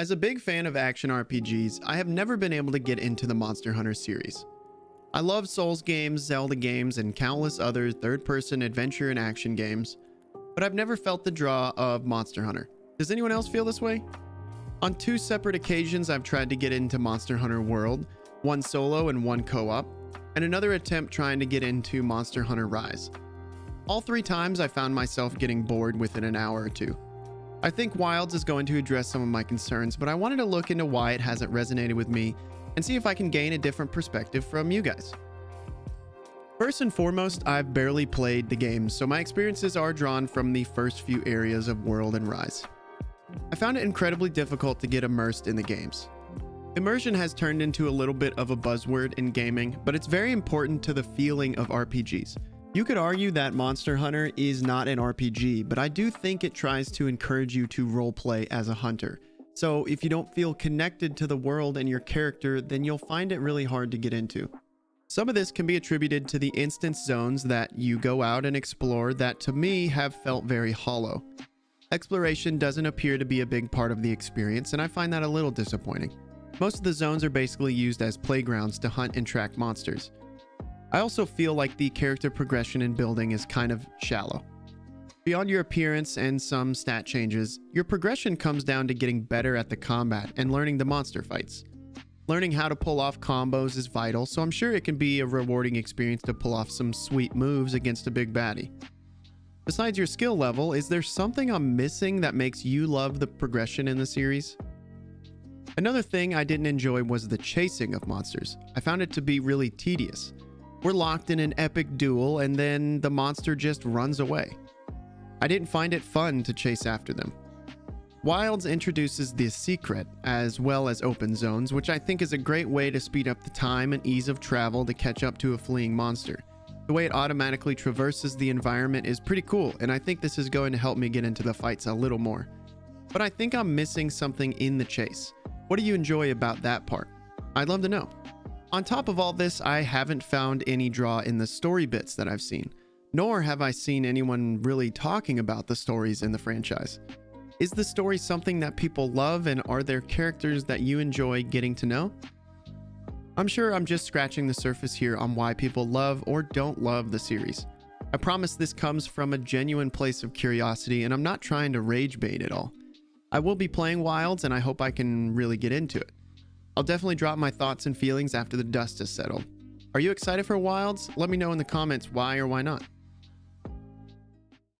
As a big fan of action RPGs, I have never been able to get into the Monster Hunter series. I love Souls games, Zelda games, and countless other third-person adventure and action games, but I've never felt the draw of Monster Hunter. Does anyone else feel this way? On two separate occasions, I've tried to get into Monster Hunter World, one solo and one co-op, and another attempt trying to get into Monster Hunter Rise. All three times I found myself getting bored within an hour or two. I think Wilds is going to address some of my concerns, but I wanted to look into why it hasn't resonated with me and see if I can gain a different perspective from you guys. First and foremost, I've barely played the game, so my experiences are drawn from the first few areas of World and Rise. I found it incredibly difficult to get immersed in the games. Immersion has turned into a little bit of a buzzword in gaming, but it's very important to the feeling of RPGs. You could argue that Monster Hunter is not an RPG, but I do think it tries to encourage you to roleplay as a hunter. So if you don't feel connected to the world and your character, then you'll find it really hard to get into. Some of this can be attributed to the instance zones that you go out and explore that to me have felt very hollow. Exploration doesn't appear to be a big part of the experience, and I find that a little disappointing. Most of the zones are basically used as playgrounds to hunt and track monsters. I also feel like the character progression and building is kind of shallow. Beyond your appearance and some stat changes, your progression comes down to getting better at the combat and learning the monster fights. Learning how to pull off combos is vital, so I'm sure it can be a rewarding experience to pull off some sweet moves against a big baddie. Besides your skill level, is there something I'm missing that makes you love the progression in the series? Another thing I didn't enjoy was the chasing of monsters. I found it to be really tedious. We're locked in an epic duel and then the monster just runs away. I didn't find it fun to chase after them. Wilds introduces the secret as well as open zones, which I think is a great way to speed up the time and ease of travel to catch up to a fleeing monster. The way it automatically traverses the environment is pretty cool, and I think this is going to help me get into the fights a little more. But I think I'm missing something in the chase. What do you enjoy about that part? I'd love to know. On top of all this, I haven't found any draw in the story bits that I've seen, nor have I seen anyone really talking about the stories in the franchise. Is the story something that people love, and are there characters that you enjoy getting to know? I'm sure I'm just scratching the surface here on why people love or don't love the series. I promise this comes from a genuine place of curiosity, and I'm not trying to rage bait at all. I will be playing Wilds, and I hope I can really get into it. I'll definitely drop my thoughts and feelings after the dust has settled. Are you excited for Wilds? Let me know in the comments why or why not.